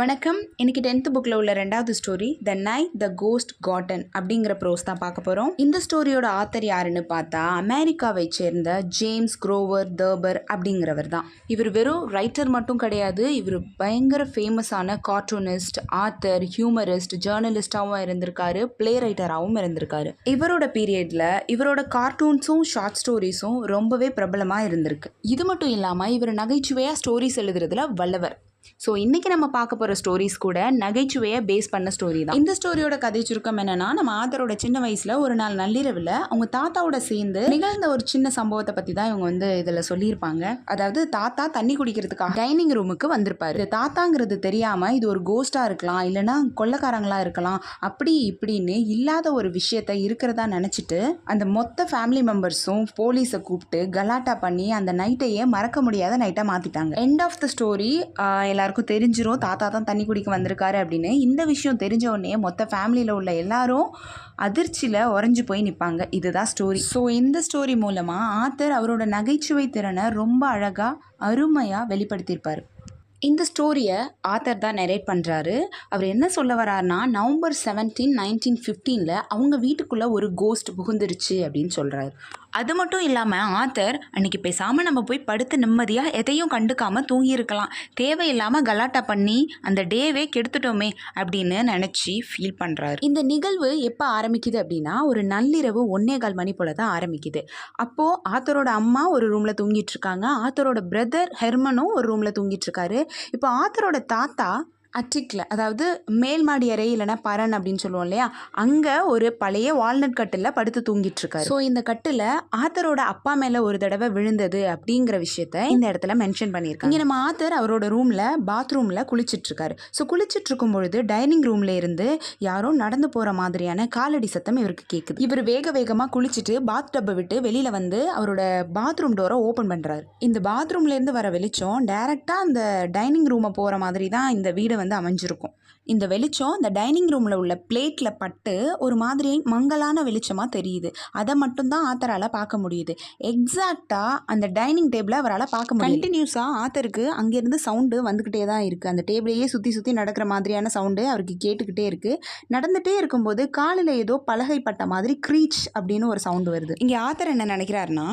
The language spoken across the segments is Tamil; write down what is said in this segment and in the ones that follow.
வணக்கம். இன்னைக்கு 10th புக்கில் உள்ள 2வது story the night the ghost got in அப்படிங்கிற ப்ரோஸ் தான் பார்க்க போகிறோம். இந்த ஸ்டோரியோட ஆத்தர் யாருன்னு பார்த்தா அமெரிக்காவை சேர்ந்த ஜேம்ஸ் குரோவர் தர்பர் அப்படிங்கிறவர் தான். இவர் வெறும் ரைட்டர் மட்டும் கிடையாது, இவர் பயங்கர ஃபேமஸான கார்ட்டூனிஸ்ட், ஆத்தர், ஹியூமரிஸ்ட், ஜேர்னலிஸ்டாகவும் இருந்திருக்காரு, பிளே ரைட்டராகவும் இருந்திருக்காரு. இவரோட பீரியடில் இவரோட கார்ட்டூன்ஸும் ஷார்ட் ஸ்டோரிஸும் ரொம்பவே பிரபலமாக இருந்திருக்கு. இது மட்டும் இல்லாமல் இவர் நகைச்சுவையாக ஸ்டோரிஸ் எழுதுறதுல வல்லவர். ஸோ இன்றைக்கி நம்ம பார்க்க போகிற ஸ்டோரிஸ் கூட நகைச்சுவையை பேஸ் பண்ண ஸ்டோரி தான். இந்த ஸ்டோரியோட கதை சுருக்கம் என்னென்னா, நம்ம ஆத்தரோட சின்ன வயசில் ஒரு நாள் நள்ளிரவில் அவங்க தாத்தாவோட சேர்ந்து நிகழ்ந்த ஒரு சின்ன சம்பவத்தை பற்றி தான் இவங்க இதில் சொல்லியிருப்பாங்க. அதாவது தாத்தா தண்ணி குடிக்கிறதுக்காக டைனிங் ரூமுக்கு வந்திருப்பாரு. தாத்தாங்கிறது தெரியாமல் இது ஒரு கோஸ்ட்டாக இருக்கலாம், இல்லைனா கொள்ளைக்காரங்களாக இருக்கலாம், அப்படி இப்படின்னு இல்லாத ஒரு விஷயத்த இருக்கிறதா நினச்சிட்டு அந்த மொத்த ஃபேமிலி மெம்பர்ஸும் போலீஸை கூப்பிட்டு கலாட்டா பண்ணி அந்த நைட்டையே மறக்க முடியாத நைட்டாக மாற்றிட்டாங்க. எண்ட் ஆஃப் த ஸ்டோரி எல்லாருக்கும் தெரிஞ்சிரும் தாத்தா தான் தண்ணி குடிக்க வந்திருக்காரு அப்படின்னு. இந்த விஷயம் தெரிஞ்ச உடனே மொத்த ஃபேமிலியில் உள்ள எல்லாரும் அதிர்ச்சியில் உறைஞ்சு போய் நிற்பாங்க. இதுதான் ஸ்டோரி. ஸோ இந்த ஸ்டோரி மூலமாக ஆத்தர் அவரோட நகைச்சுவை திறனை ரொம்ப அழகாக அருமையாக வெளிப்படுத்தியிருப்பார். இந்த ஸ்டோரியை ஆத்தர் தான் நரேட் பண்ணுறாரு. அவர் என்ன சொல்ல வர்றாருனா, நவம்பர் 17, 1915 அவங்க வீட்டுக்குள்ளே ஒரு கோஸ்ட் புகுந்துருச்சு அப்படின்னு சொல்கிறாரு. அது மட்டும் இல்லாமல் ஆத்தர் அன்றைக்கி பேசாமல் நம்ம போய் படுத்து நிம்மதியாக எதையும் கண்டுக்காமல் தூங்கியிருக்கலாம், தேவையில்லாமல் கலாட்டா பண்ணி அந்த டேவே கெடுத்துட்டோமே அப்படின்னு நினச்சி ஃபீல் பண்ணுறாரு. இந்த நிகழ்வு எப்போ ஆரம்பிக்குது அப்படின்னா, ஒரு நள்ளிரவு 1:15 மணி போல் தான் ஆரம்பிக்குது. அப்போது ஆத்தரோட அம்மா ஒரு ரூமில் தூங்கிட்டு இருக்காங்க, ஆத்தரோட பிரதர் ஹெர்மனும் ஒரு ரூமில் தூங்கிட்டு இருக்காரு. இப்போ ஆத்தரோட தாத்தா அட்டிக்கில், அதாவது மேல் மாடி அறை இல்லைனா பரன் அப்படின்னு சொல்லுவோம் இல்லையா, அங்கே ஒரு பழைய வால்நட் கட்டில் படுத்து தூங்கிட்டு இருக்காரு. ஸோ இந்த கட்டில் ஆத்தரோட அப்பா மேலே ஒரு தடவை விழுந்தது அப்படிங்கிற விஷயத்த இந்த இடத்துல மென்ஷன் பண்ணியிருக்காங்க. இங்கே நம்ம ஆத்தர் அவரோட ரூமில் பாத்ரூமில் குளிச்சிட்ருக்காரு. ஸோ குளிச்சிட்ருக்கும் பொழுது டைனிங் ரூமில் இருந்து யாரோ நடந்து போகிற மாதிரியான காலடி சத்தம் இவருக்கு கேட்குது. இவர் வேக வேகமாக குளிச்சுட்டு பாத் டப்பை விட்டு வெளியில் வந்து அவரோட பாத்ரூம் டோரை ஓப்பன் பண்ணுறாரு. இந்த பாத்ரூம்லேருந்து வர வெளிச்சம் டைரெக்டாக அந்த டைனிங் ரூமை போகிற மாதிரி தான் இந்த வீடு அமைஞ்சிருக்கும். இந்த வெளிச்சம் இந்த டைனிங் ரூமில் உள்ள பிளேட்டில் பட்டு ஒரு மாதிரி மங்கலான வெளிச்சமாக தெரியுது. அதை மட்டும்தான் ஆத்தரால் பார்க்க முடியுது. எக்ஸாக்டாக அந்த டைனிங் டேபிளை அவரால் பார்க்க முடியும். கண்டினியூஸாக ஆத்தருக்கு அங்கேருந்து சவுண்டு வந்துக்கிட்டே தான் இருக்குது. அந்த டேபிளையே சுற்றி சுற்றி நடக்கிற மாதிரியான சவுண்டு அவருக்கு கேட்டுக்கிட்டே இருக்குது. நடந்துகிட்டே இருக்கும்போது காலில் ஏதோ பலகை பட்ட மாதிரி க்ரீச் அப்படின்னு ஒரு சவுண்டு வருது. இங்கே ஆத்தர் என்ன நினைக்கிறாருன்னா,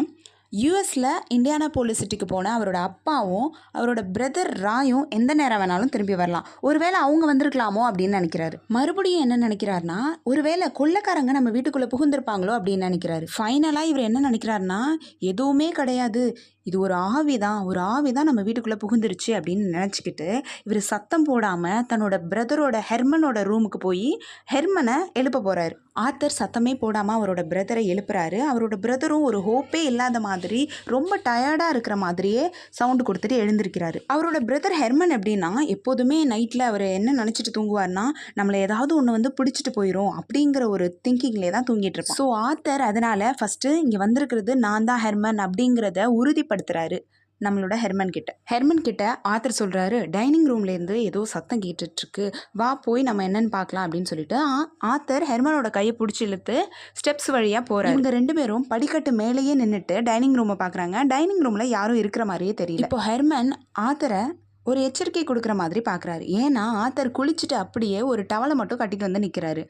யூஎஸில் இண்டியானாபோலிஸ் சிட்டிக்கு போன அவரோட அப்பாவும் அவரோட பிரதர் ராயும் எந்த நேரம் வேணாலும் திரும்பி வரலாம், ஒருவேளை அவங்க வந்திருக்கலாமோ அப்படின்னு நினைக்கிறாரு. மறுபடியும் என்ன நினைக்கிறாருனா, ஒருவேளை கொள்ளைக்காரங்க நம்ம வீட்டுக்குள்ளே புகுந்திருப்பாங்களோ அப்படின்னு நினைக்கிறாரு. ஃபைனலாக இவர் என்ன நினைக்கிறாருனா, எதுவுமே கிடையாது, இது ஒரு ஆவி தான் நம்ம வீட்டுக்குள்ளே புகுந்துருச்சு அப்படின்னு நினச்சிக்கிட்டு இவர் சத்தம் போடாமல் தன்னோட பிரதரோட ஹெர்மனோட ரூமுக்கு போய் ஹெர்மனை எழுப்ப போகிறாரு. ஆத்தர் சத்தமே போடாமல் அவரோட பிரதரை எழுப்புறாரு. அவரோட பிரதரும் ஒரு ஹோப்பே இல்லாத மாதிரி ரொம்ப டயர்டாக இருக்கிற மாதிரியே சவுண்டு கொடுத்துட்டு எழுந்திருக்கிறாரு. அவரோட பிரதர் ஹெர்மன் எப்படின்னா, எப்போதுமே நைட்டில் அவர் என்ன நினச்சிட்டு தூங்குவார்னா, நம்மளை ஏதாவது ஒன்று பிடிச்சிட்டு போயிடும் அப்படிங்கிற ஒரு திங்கிங்லேயே தான் தூங்கிட்டு இருப்பார். ஸோ ஆத்தர் அதனால் ஃபஸ்ட்டு இங்கே வந்திருக்கிறது நான் தான் ஹெர்மன் அப்படிங்கிறத உறுதிப்படுத்துகிறாரு நம்மளோட ஹெர்மன் கிட்ட ஆத்தர் சொல்கிறாரு, டைனிங் ரூம்லேருந்து ஏதோ சத்தம் கேட்டுட்ருக்கு, வா போய் நம்ம என்னன்னு பார்க்கலாம் அப்படின்னு சொல்லிட்டு ஆத்தர் ஹெர்மனோட கையை பிடிச்சி இழுத்து ஸ்டெப்ஸ் வழியாக போகிறார். இவங்க 2 பேரும் படிக்கட்டு மேலேயே நின்றுட்டு டைனிங் ரூமை பார்க்குறாங்க. டைனிங் ரூமில் யாரும் இருக்கிற மாதிரியே தெரியல. இப்போ ஹெர்மன் ஆத்தரை ஒரு எச்சரிக்கை கொடுக்குற மாதிரி பார்க்குறாரு. ஏன்னா ஆத்தர் குளிச்சுட்டு அப்படியே ஒரு டவலை மட்டும் கட்டிட்டு வந்து நிற்கிறாரு.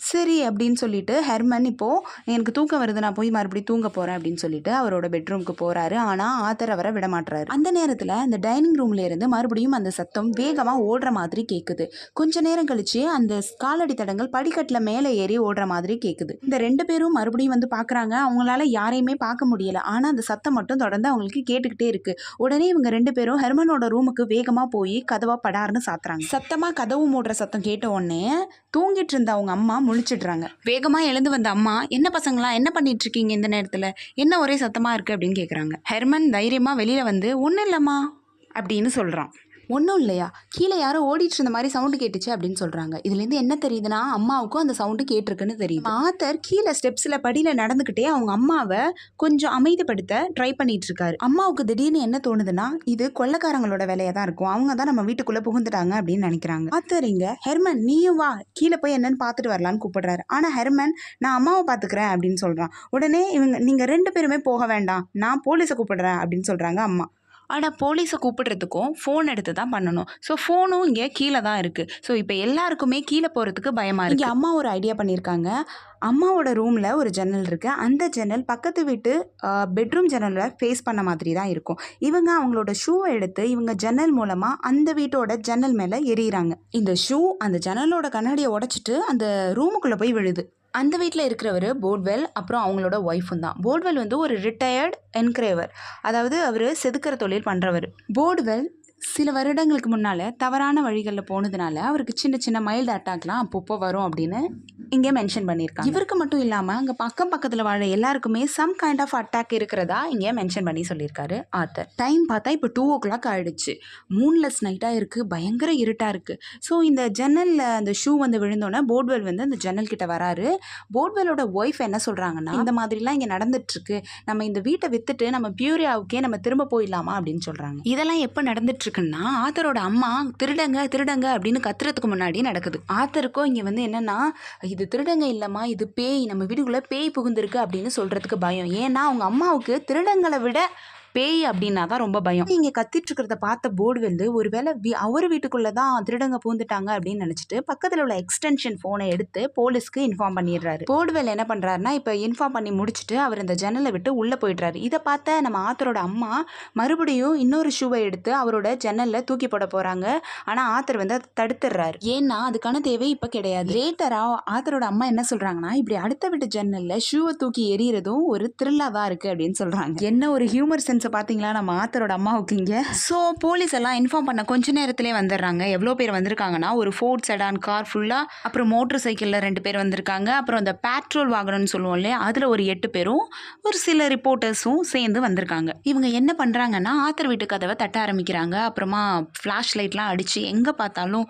சரி அப்படின்னு சொல்லிட்டு ஹெர்மன் இப்போது எனக்கு தூக்கம் வருது, நான் போய் மறுபடியும் தூங்க போகிறேன் அப்படின்னு சொல்லிட்டு அவரோட பெட்ரூமுக்கு போகிறாரு. ஆனால் ஆத்தர் அவரை விட மாட்டுறாரு. அந்த நேரத்தில் அந்த டைனிங் ரூம்ல இருந்து மறுபடியும் அந்த சத்தம் வேகமாக ஓடுற மாதிரி கேட்குது. கொஞ்ச நேரம் கழிச்சு அந்த காலடி தடங்கள் படிக்கட்டில் மேலே ஏறி ஓடுற மாதிரி கேட்குது. இந்த 2 பேரும் மறுபடியும் வந்து பார்க்குறாங்க. அவங்களால யாரையுமே பார்க்க முடியல. ஆனால் அந்த சத்தம் மட்டும் தொடர்ந்து அவங்களுக்கு கேட்டுக்கிட்டே இருக்கு. உடனே இவங்க 2 பேரும் ஹெர்மனோட ரூமுக்கு வேகமாக போய் கதவா படார்னு சாத்துறாங்க. சத்தமாக கதவு மூடுற சத்தம் கேட்ட உடனே தூங்கிட்டு இருந்த அவங்க அம்மா முழிச்சிடுறாங்க. வேகமாக எழுந்து வந்த அம்மா, என்ன பசங்களா என்ன பண்ணிட்டு இருக்கீங்க இந்த நேரத்தில், என்ன ஒரே சத்தமாக இருக்குது அப்படின்னு கேட்குறாங்க. ஹெர்மன் தைரியமாக வெளியில் வந்து, ஒன்றும் இல்லைம்மா அப்படின்னு சொல்கிறான். ஒன்றும் இல்லையா, கீழே யாரோ ஓடிட்டு இருந்த மாதிரி சவுண்டு கேட்டுச்சு அப்படின்னு சொல்கிறாங்க. இதுலேருந்து என்ன தெரியுதுன்னா, அம்மாவுக்கும் அந்த சவுண்டு கேட்டிருக்குன்னு தெரியுது. ஆத்தர் கீழே ஸ்டெப்ஸில் படியில் நடந்துக்கிட்டே அவங்க அம்மாவை கொஞ்சம் அமைதிப்படுத்த ட்ரை பண்ணிட்டு இருக்காரு. அம்மாவுக்கு திடீர்னு என்ன தோணுதுன்னா, இது கொள்ளைக்காரங்களோட வேலையாக தான் இருக்கும், அவங்க தான் நம்ம வீட்டுக்குள்ளே புகுந்துட்டாங்க அப்படின்னு நினைக்கிறாங்க. ஆத்தர் இங்கே ஹெர்மன் நீயும் வா கீழே போய் என்னன்னு பார்த்துட்டு வரலான்னு கூப்பிடுறாரு. ஆனால் ஹெர்மன் நான் அம்மாவை பார்த்துக்கிறேன் அப்படின்னு சொல்கிறான். உடனே நீங்கள் 2 பேருமே போக வேண்டாம், நான் போலீஸை கூப்பிடுறேன் அப்படின்னு சொல்கிறாங்க அம்மா. ஆனால் போலீஸை கூப்பிடுறதுக்கும் ஃபோன் எடுத்து தான் பண்ணணும். ஸோ ஃபோனும் இங்கே கீழே தான் இருக்குது. ஸோ இப்போ எல்லாருக்குமே கீழே போகிறதுக்கு பயமாக இருக்குது. இங்கே அம்மா ஒரு ஐடியா பண்ணியிருக்காங்க. அம்மாவோட ரூமில் ஒரு ஜன்னல் இருக்குது. அந்த ஜன்னல் பக்கத்து வீட்டு பெட்ரூம் ஜன்னலில் ஃபேஸ் பண்ண மாதிரி தான் இருக்கும். இவங்க அவங்களோட ஷூவை எடுத்து இவங்க ஜன்னல் மூலமாக அந்த வீட்டோட ஜன்னல் மேலே எறிகிறாங்க. இந்த ஷூ அந்த ஜன்னலோட கண்ணாடியை உடைச்சிட்டு அந்த ரூமுக்குள்ளே போய் விழுது. அந்த வீட்டில் இருக்கிறவர் போர்ட்வெல், அப்புறம் அவங்களோட ஒய்ஃபும் தான். போர்ட்வெல் வந்து ஒரு ரிட்டையர்ட் என்கிரேவர், அதாவது அவர் செதுக்கிற தொழில் பண்ணுறவர். போர்ட்வெல் சில வருடங்களுக்கு முன்னால் தவறான வழிகளில் போனதுனால அவருக்கு சின்ன சின்ன மைல்டு அட்டாக்லாம் அப்பப்போ வரும் அப்படின்னு இங்கே மென்ஷன் பண்ணியிருக்காங்க. இவருக்கு மட்டும் இல்லாமல் அங்கே பக்கத்தில் வாழ எல்லாருக்குமே சம் கைண்ட் ஆஃப் அட்டாக் இருக்கிறதா இங்கே மென்ஷன் பண்ணி சொல்லியிருக்காரு ஆத்தர். டைம் பார்த்தா இப்போ 2 o'clock ஆகிடுச்சு. மூன்லெஸ் நைட்டாக இருக்குது, பயங்கர இருட்டாக இருக்குது. ஸோ இந்த ஜன்னலில் அந்த ஷூ வந்து விழுந்தோன்னே போர்ட்வெல் வந்து அந்த ஜன்னல் கிட்ட வராரு. போர்ட்வெல்லோட ஒய்ஃப் என்ன சொல்கிறாங்கன்னா, இந்த மாதிரிலாம் இங்கே நடந்துட்டுருக்கு, நம்ம இந்த வீட்டை விற்றுட்டு நம்ம பியூரியாவுக்கே நம்ம திரும்ப போயிடலாமா அப்படின்னு சொல்கிறாங்க. இதெல்லாம் எப்போ நடந்துட்டு இருக்குன்னா, ஆத்தரோட அம்மா திருடங்க திருடங்க அப்படின்னு கத்துறதுக்கு முன்னாடி நடக்குது. ஆத்தருக்கும் இங்கே வந்து என்னன்னா, இது திருடங்க இல்லைம்மா, இது பேய், நம்ம வீட்டுக்குள்ளே பேய் புகுந்திருக்கு அப்படின்னு சொல்கிறதுக்கு பயம். ஏன்னா அவங்க அம்மாவுக்கு திருடங்களை விட பேய் அப்படின்னா தான் ரொம்ப பயம். இங்கே கத்திட்டு இருக்கிறத பார்த்த போர்ட்வெல் ஒருவேளை அவர் வீட்டுக்குள்ளே தான் திருடங்க பூந்துட்டாங்க அப்படின்னு நினச்சிட்டு பக்கத்தில் உள்ள எக்ஸ்டென்ஷன் ஃபோனை எடுத்து போலீஸ்க்கு இன்ஃபார்ம் பண்ணிடுறாரு. போர்ட்வெல் என்ன பண்ணுறாருன்னா, இப்போ இன்ஃபார்ம் பண்ணி முடிச்சுட்டு அவர் இந்த ஜன்னலை விட்டு உள்ளே போயிடுறாரு. இதை பார்த்த நம்ம ஆத்தரோட அம்மா மறுபடியும் இன்னொரு ஷூவை எடுத்து அவரோட ஜன்னலில் தூக்கி போட போகிறாங்க. ஆனால் ஆத்தர் வந்து அதை தடுத்துடுறாரு. ஏன்னா அதுக்கான தேவை இப்போ கிடையாது. லேட்டராக ஆத்தரோட அம்மா என்ன சொல்கிறாங்கன்னா, இப்படி அடுத்த வீட்டு ஜன்னலில் ஷூவை தூக்கி எறிகிறதும் ஒரு த்ரில்லாக தான் இருக்குது அப்படின்னு சொல்கிறாங்க. என்ன ஒரு ஹியூமர் சென்ஸ் பார்த்தீங்களா நம்ம ஆத்தரோட அம்மாவுக்கு இங்கே. ஸோ போலீஸ் எல்லாம் இன்ஃபார்ம் பண்ண கொஞ்ச நேரத்திலே வந்துடுறாங்க. எவ்வளோ பேர் வந்திருக்காங்கன்னா, ஒரு ஃபோர்ட் செடான் கார் ஃபுல்லாக, அப்புறம் மோட்டர் சைக்கிளில் 2 பேர் வந்திருக்காங்க, அப்புறம் அந்த பேட்ரோல் வாகனம்னு சொல்லுவோம் இல்லையா, அதில் ஒரு 8 பேரும் ஒரு சில ரிப்போர்ட்டர்ஸும் சேர்ந்து வந்திருக்காங்க. இவங்க என்ன பண்ணுறாங்கன்னா, ஆத்தர் வீட்டு கதவை தட்ட ஆரம்பிக்கிறாங்க. அப்புறமா ஃப்ளாஷ் லைட்லாம் அடித்து எங்கே பார்த்தாலும்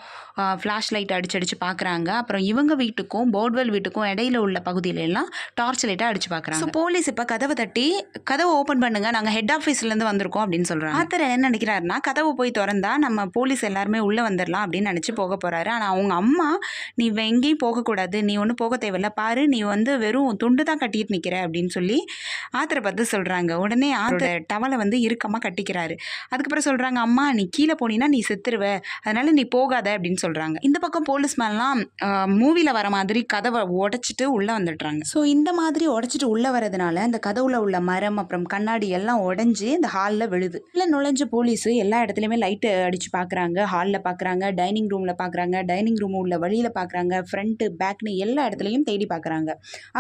ஃப்ளாஷ் லைட் அடிச்சு பார்க்குறாங்க. அப்புறம் இவங்க வீட்டுக்கும் போர்ட்வெல் வீட்டுக்கும் இடையில உள்ள பகுதியிலெல்லாம் டார்ச் லைட்டை அடிச்சு பார்க்குறாங்க. ஸோ போலீஸ் இப்போ கதவை தட்டி, கதவை ஓப்பன் பண்ணுங்க, நாங்கள் ஹெட் ஆஃபீஸ்லேருந்து வந்திருக்கோம் அப்படின்னு சொல்கிறாங்க. ஆத்தர் என்ன நினைக்கிறாருன்னா, கதவை போய் திறந்தா நம்ம போலீஸ் எல்லாருமே உள்ளே வந்துடலாம் அப்படின்னு நினச்சி போக போகிறாரு. ஆனால் அவங்க அம்மா, நீ எங்கேயும் போகக்கூடாது, நீ ஒன்றும் போக தேவையில்ல, பாரு நீ வந்து வெறும் துண்டு தான் கட்டிட்டு நிற்கிற அப்படின்னு சொல்லி ஆத்தரை பார்த்து சொல்கிறாங்க. உடனே ஆத்தர் டவலை வந்து இறுக்கமாக கட்டிக்கிறாரு. அதுக்கப்புறம் சொல்கிறாங்க, அம்மா நீ கீழே போனீங்கன்னா நீ செத்துருவ, அதனால நீ போகாத அப்படின்னு சொல்கிறாங்க. இந்த பக்கம் போலீஸ் மேலாம் மூவியில் வர மாதிரி கதவை உடைச்சிட்டு உள்ளே வந்துடுறாங்க. ஸோ இந்த மாதிரி உடைச்சிட்டு உள்ளே வரதுனால அந்த கதவுல உள்ள மரம் அப்புறம் கண்ணாடி எல்லாம் உடஞ்சி இந்த ஹாலில் விழுது. இல்லை நுழைஞ்ச போலீஸ் எல்லா இடத்துலையுமே லைட்டு அடித்து பார்க்குறாங்க. ஹாலில் பார்க்குறாங்க, டைனிங் ரூமில் பார்க்குறாங்க, டைனிங் ரூம் உள்ள வழியில் பார்க்குறாங்க, ஃப்ரண்ட்டு பேக்னு எல்லா இடத்துலையும் தேடி பார்க்குறாங்க.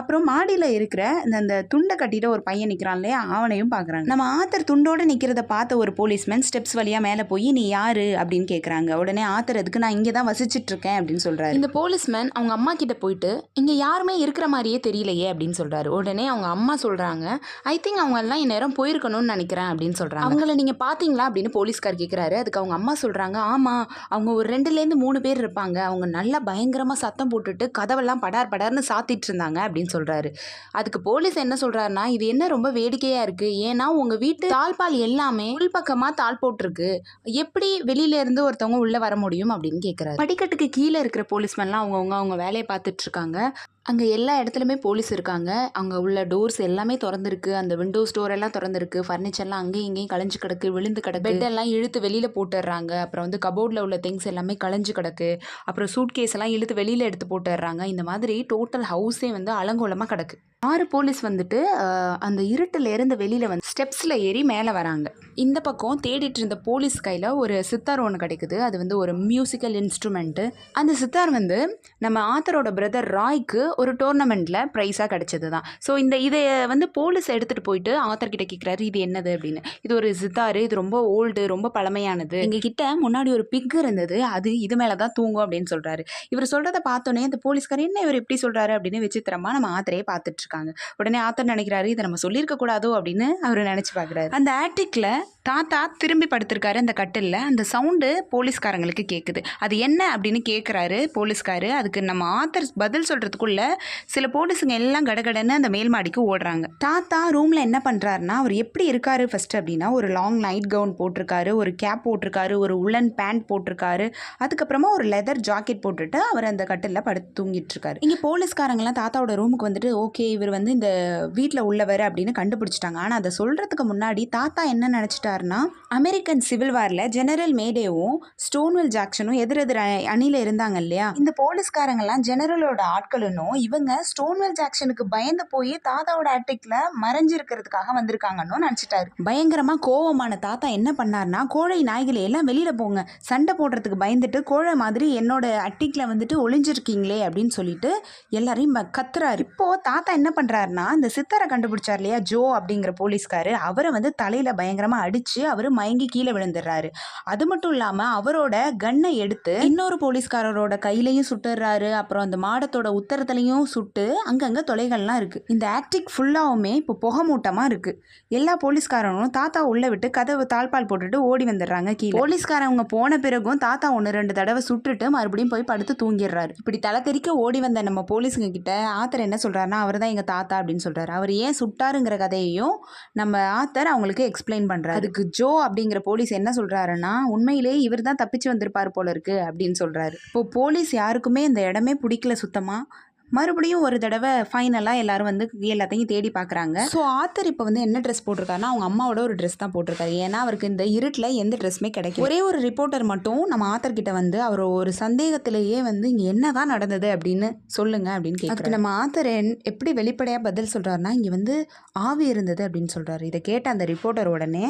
அப்புறம் மாடியில் இருக்கிற அந்த துண்டை கட்டிட்டு ஒரு பையன் நிற்கிறான் இல்லையா, அவனையும் பார்க்குறாங்க. நம்ம ஆத்தர் துண்டோடு நிற்கிறத பார்த்த ஒரு போலீஸ்மேன் ஸ்டெப்ஸ் வழியாக மேலே போய் நீ யாரு அப்படின்னு கேட்குறாங்க. உடனே ஆத்தர் அதுக்கு நான் இங்கே தான் வசிச்சுட்டு இருக்கேன் அப்படின்னு சொல்கிறாரு. இந்த போலீஸ்மேன் அவங்க அம்மா கிட்ட போயிட்டு இங்கே யாருமே இருக்கிற மாதிரியே தெரியலையே அப்படின்னு சொல்கிறாரு. உடனே அவங்க அம்மா சொல்கிறாங்க, ஐ திங்க் அவங்க எல்லாம் இந்நேரம் போயிருக்கணும்னு நினைக்கிறேன் அப்படின்னு சொல்கிறாங்க. அவங்கள நீங்கள் பார்த்தீங்களா அப்படின்னு போலீஸ்கார் கேட்குறாரு. அதுக்கு அவங்க அம்மா சொல்கிறாங்க, ஆமாம் அவங்க ஒரு 2லேருந்து 3 பேர் இருப்பாங்க, அவங்க நல்லா பயங்கரமாக சத்தம் போட்டுட்டு கதவெல்லாம் படார்னு சாத்திட்டு இருந்தாங்க அப்படின்னு சொல்கிறாரு. அதுக்கு போலீஸ் என்ன சொல்கிறாருன்னா, இது என்ன ரொம்ப வேடிக்கையாக இருக்குது, ஏன்னா உங்கள் வீட்டு தாழ்பால் எல்லாமே உள்பக்கமாக தாழ் போட்டிருக்கு, எப்படி வெளியிலேருந்து ஒருத்தவங்க உள்ளே வர முடியும் அப்படின்னு கேட்குறாரு. படிக்கட்டுக்கு கீழே இருக்கிற போலீஸ்மேன்லாம் அவங்க வேலையை பார்த்துட்டு இருக்காங்க. அங்கே எல்லா இடத்துலையுமே போலீஸ் இருக்காங்க. அங்கே உள்ள டோர்ஸ் எல்லாமே திறந்துருக்கு, அந்த விண்டோஸ் டோர் எல்லாம் திறந்துருக்கு, ஃபர்னிச்சர்லாம் அங்கேயும் இங்கேயும் களைஞ்சு கிடக்கு, விழுந்து கிடக்கு, பெட்டெல்லாம் இழுத்து வெளியில் போட்டுடுறாங்க, அப்புறம் வந்து கபோர்டில் உள்ள திங்ஸ் எல்லாமே களைஞ்சு கிடக்கு, அப்புறம் சூட் கேஸ் எல்லாம் இழுத்து வெளியில் எடுத்து போட்டுடுறாங்க. இந்த மாதிரி டோட்டல் ஹவுஸே வந்து அலங்கோலமாக கிடக்கு. 6 போலீஸ் வந்துட்டு அந்த இருட்டில் இருந்து வெளியில் வந்து ஸ்டெப்ஸில் ஏறி மேலே வராங்க. இந்த பக்கம் தேடிட்டு இருந்த போலீஸ் கையில் ஒரு சித்தார் ஒன்று கிடைக்குது. அது வந்து ஒரு மியூசிக்கல் இன்ஸ்ட்ருமெண்ட்டு. அந்த சித்தார் வந்து நம்ம ஆத்தரோட பிரதர் ராய்க்கு ஒரு டோர்னமெண்ட்டில் ப்ரைஸாக கிடச்சது தான். ஸோ இதை வந்து போலீஸ் எடுத்துகிட்டு போயிட்டு ஆத்தர்கிட்ட கேட்குறாரு, இது என்னது அப்படின்னு. இது ஒரு சித்தார், இது ரொம்ப ஓல்டு, ரொம்ப பழமையானது, எங்கள் கிட்ட முன்னாடி ஒரு பிக் இருந்தது, அது இது மேலே தான் தூங்கும் அப்படின்னு சொல்கிறாரு. இவர் சொல்கிறத பார்த்தோன்னே அந்த போலீஸ்கார் என்ன இவர் எப்படி சொல்கிறாரு அப்படின்னு விசித்திரமாக நம்ம ஆத்தரையே பார்த்துட்டு இருக்காங்க. உடனே ஆத்தர் நினைக்கிறாரு, இதை நம்ம சொல்லியிருக்க கூடாதோ அப்படின்னு அவர் நினச்சி பார்க்குறாரு. அந்த ஆட்டிக்கில் தாத்தா திரும்பி படுத்திருக்காரு அந்த கட்டிலில். அந்த சவுண்டு போலீஸ்காரங்களுக்கு கேட்குது. அது என்ன அப்படின்னு கேட்குறாரு போலீஸ்காரு. அதுக்கு நம்ம ஆத்தர் பதில் சொல்கிறதுக்குள்ள சில போலீஸுங்க எல்லாம் கடகடன்னு அந்த மேல் மாடிக்கு ஓடுறாங்க. தாத்தா ரூமில் என்ன பண்ணுறாருன்னா, அவர் எப்படி இருக்காரு ஃபஸ்ட்டு அப்படின்னா, ஒரு லாங் நைட் கவுன் போட்டிருக்காரு, ஒரு கேப் போட்டிருக்காரு, ஒரு உலன் பேண்ட் போட்டிருக்காரு, அதுக்கப்புறமா ஒரு லெதர் ஜாக்கெட் போட்டுட்டு அவர் அந்த கட்டிலில் படுத்து தூங்கிட்டு இருக்காரு. இங்கே போலீஸ்காரங்களாம் தாத்தாவோட ரூமுக்கு வந்துட்டு, ஓகே இவர் வந்து இந்த வீட்டில் உள்ளவர் அப்படின்னு கண்டுபிடிச்சிட்டாங்க. ஆனால் அதை சொல்கிறதுக்கு முன்னாடி தாத்தா என்ன நினச்சிட்டாருன்னா, சொல்கிறாருன்னா, அமெரிக்கன் சிவில் வாரில் ஜெனரல் மேடேவும் ஸ்டோன்வெல் ஜாக்சனும் எதிரெதிர் அணியில் இருந்தாங்க இல்லையா, இந்த போலீஸ்காரங்கெல்லாம் ஜெனரலோட ஆட்களுன்னும் இவங்க ஸ்டோன்வெல் ஜாக்சனுக்கு பயந்து போய் தாத்தாவோட அட்டிக்கில் மறைஞ்சிருக்கிறதுக்காக வந்திருக்காங்கன்னு நினச்சிட்டாரு. பயங்கரமாக கோவமான தாத்தா என்ன பண்ணார்னா, கோழை நாய்களை எல்லாம் வெளியில் போங்க, சண்டை போடுறதுக்கு பயந்துட்டு கோழை மாதிரி என்னோட அட்டிக்கில் வந்துட்டு ஒளிஞ்சிருக்கீங்களே அப்படின்னு சொல்லிட்டு எல்லாரையும் கத்துறாரு. இப்போது தாத்தா என்ன பண்ணுறாருனா, இந்த சித்தரை கண்டுபிடிச்சார் இல்லையா ஜோ அப்படிங்கிற போலீஸ்காரு, அவரை வந்து தலையில் பயங்கரமாக அடித்து அவர் மயங்கி கீழே விழுந்துடுறாரு. அது மட்டும் இல்லாமல் அவரோட கன்னை எடுத்து இன்னொரு போலீஸ்காரரோட கையிலையும் சுட்டுறாரு. அப்புறம் அந்த மாடத்தோட உத்தரத்துலையும் சுட்டு அங்கங்கே தொலைகள்லாம் இருக்குது. இந்த ஆக்டிக் ஃபுல்லாகவுமே இப்போ புகை மூட்டமாக இருக்குது. எல்லா போலீஸ்காரனும் தாத்தா உள்ளே விட்டு கதவு தாழ்பால் போட்டுட்டு ஓடி வந்துடுறாங்க கீழே. போலீஸ்காரவங்க போன பிறகும் தாத்தா 1-2 தடவை சுட்டுட்டு மறுபடியும் போய் படுத்து தூங்கிடுறாரு. இப்படி தலை தெறிக்க ஓடி வந்த நம்ம போலீஸுங்க கிட்ட ஆத்தர் என்ன சொல்கிறாருன்னா, அவர் தான் எங்கள் தாத்தா அப்படின்னு சொல்கிறாரு. அவர் ஏன் சுட்டாருங்கிற கதையையும் நம்ம ஆத்தர் அவங்களுக்கு எக்ஸ்பிளைன் பண்ணுறாரு. அதுக்கு ஜோ அப்படிங்கிற போலீஸ் என்ன சொல்கிறாருன்னா, உண்மையிலேயே இவர் தான் தப்பிச்சு வந்திருப்பார் போல இருக்கு அப்படின்னு சொல்கிறாரு. இப்போ போலீஸ் யாருக்குமே இந்த இடமே பிடிக்கல சுத்தமாக. மறுபடியும் ஒரு தடவை ஃபைனலாக எல்லாரும் வந்து எல்லாத்தையும் தேடி பார்க்குறாங்க. ஸோ ஆத்தர் இப்போ வந்து என்ன ட்ரெஸ் போட்டிருக்காருன்னா, அவங்க அம்மாவோட ஒரு ட்ரெஸ் தான் போட்டிருக்காரு. ஏன்னா அவருக்கு இந்த இருட்டில் எந்த ட்ரெஸ்ஸுமே கிடைக்கும். ஒரே ஒரு ரிப்போர்ட்டர் மட்டும் நம்ம ஆத்தர் கிட்ட வந்து அவர் ஒரு சந்தேகத்திலேயே வந்து இங்கே என்ன தான் நடந்தது அப்படின்னு சொல்லுங்க அப்படின்னு கேட்குறாரு. நம்ம ஆத்தர் எப்படி வெளிப்படையாக பதில் சொல்கிறாருன்னா, இங்கே வந்து ஆவி இருந்தது அப்படின்னு சொல்கிறாரு. இதை கேட்ட அந்த ரிப்போர்ட்டர் உடனே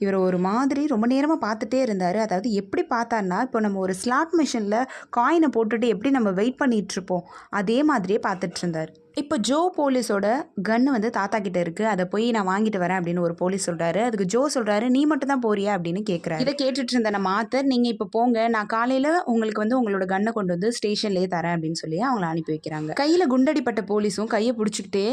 இவர் ஒரு மாதிரி ரொம்ப நேரமாக பார்த்துட்டே இருந்தார். அதாவது எப்படி பார்த்தாருன்னா, இப்போ நம்ம ஒரு ஸ்லாட் மிஷினில் காயினை போட்டுட்டு எப்படி நம்ம வெயிட் பண்ணிகிட்ருப்போம் அதே மாதிரியே பார்த்துட்டு இருந்தார். இப்போ ஜோ போலீஸோட கன்று வந்து தாத்தா கிட்ட இருக்குது, அதை போய் நான் வாங்கிட்டு வரேன் அப்படின்னு ஒரு போலீஸ் சொல்கிறாரு. அதுக்கு ஜோ சொல்கிறாரு, நீ மட்டும் தான் போறியா அப்படின்னு கேட்குறாரு. இதை கேட்டுட்டு இருந்த நம்ம ஆத்தர், நீங்கள் இப்போ போங்க, நான் காலையில் உங்களுக்கு வந்து உங்களோட கன்னை கொண்டு வந்து ஸ்டேஷன்லேயே தரேன் அப்படின்னு சொல்லி அவங்கள அனுப்பி வைக்கிறாங்க. கையில் குண்டடிப்பட்ட போலீஸும் கையை பிடிச்சிக்கிட்டே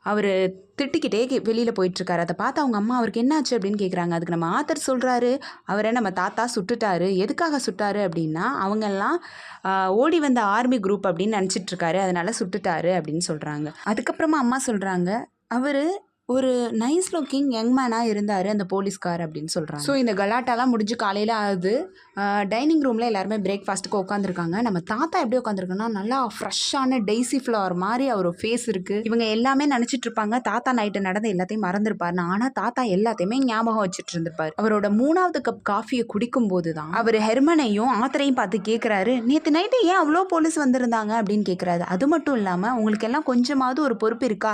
அவர் திட்டிக்கிட்டே வெளியில் போயிட்டுருக்காரு. அதை பார்த்து அவங்க அம்மா அவருக்கு என்னாச்சு அப்படின்னு கேட்குறாங்க. அதுக்கு நம்ம ஆத்தர் சொல்கிறாரு, அவரை நம்ம தாத்தா சுட்டுட்டாரு. எதுக்காக சுட்டாரு அப்படின்னா, அவங்கெல்லாம் ஓடி வந்த ஆர்மி குரூப் அப்படின்னு நினச்சிட்ருக்காரு, அதனால சுட்டுட்டாரு அப்படின்னு சொல்கிறாங்க. அதுக்கப்புறமா அம்மா சொல்கிறாங்க, அவர் ஒரு நைஸ் லுக்கிங் யங் மேனாக இருந்தார் அந்த போலீஸ்கார் அப்படின்னு சொல்கிறாங்க. ஸோ இந்த கலாட்டாலாம் முடிஞ்சு காலையில் ஆகுது. டைனிங் ரூமில் எல்லாருமே பிரேக்ஃபாஸ்ட்டுக்கு உட்காந்துருக்காங்க. நம்ம தாத்தா எப்படி உட்காந்துருக்குன்னா, நல்லா ஃப்ரெஷ்ஷான டெய்ஸி ஃப்ளவர் மாதிரி அவர் ஃபேஸ் இருக்குது. இவங்க எல்லாமே நினச்சிட்டு இருப்பாங்க தாத்தா நைட்டு நடந்த எல்லாத்தையும் மறந்துருப்பார். ஆனால் தாத்தா எல்லாத்தையுமே ஞாபகம் வச்சுட்டு இருந்திருப்பார். அவரோட 3வது கப் காஃபியை குடிக்கும் போது தான் அவர் ஹெர்மனையும் ஆத்தரையும் பார்த்து கேட்குறாரு, நேற்று நைட்டு ஏன் அவ்வளோ போலீஸ் வந்திருந்தாங்க அப்படின்னு கேட்குறாரு. அது மட்டும் இல்லாமல் உங்களுக்கு எல்லாம் கொஞ்சமாவது ஒரு பொறுப்பு இருக்கா?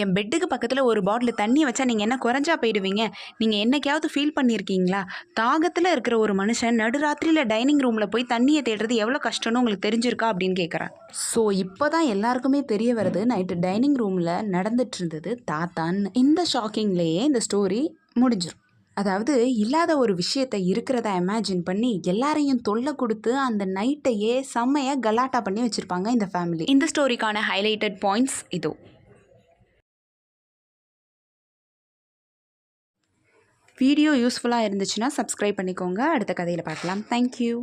என் பெட்டுக்கு பக்கத்தில் ஒரு பாட்டில் தண்ணி வச்சா நீங்கள் என்ன குறைஞ்சா போயிடுவீங்க? நீங்கள் என்னைக்காவது ஃபீல் பண்ணியிருக்கீங்களா? தாகத்தில் இருக்கிற ஒரு மனுஷன் நடுராத்திரியில் டைனிங் ரூமில் போய் தண்ணியை தேடுறது எவ்வளோ கஷ்டம்னு உங்களுக்கு தெரிஞ்சிருக்கா அப்படின்னு கேட்குறேன். ஸோ இப்போ தான் எல்லாருக்குமே தெரிய வருது நைட்டு டைனிங் ரூமில் நடந்துட்டு இருந்தது தாத்தான்னு. இந்த ஷாக்கிங்லேயே இந்த ஸ்டோரி முடிஞ்சிடும். அதாவது இல்லாத ஒரு விஷயத்தை இருக்கிறத இமேஜின் பண்ணி எல்லாரையும் தொல்லை கொடுத்து அந்த நைட்டையே செம்மையாக கலாட்டா பண்ணி வச்சுருப்பாங்க இந்த ஃபேமிலி. இந்த ஸ்டோரிக்கான ஹைலைட்டட் பாயிண்ட்ஸ் இதோ. வீடியோ யூஸ்ஃபுல்லாக இருந்துச்சுன்னா சப்ஸ்கிரைப் பண்ணிக்கோங்க. அடுத்த கதையில் பார்க்கலாம். தேங்க்யூ.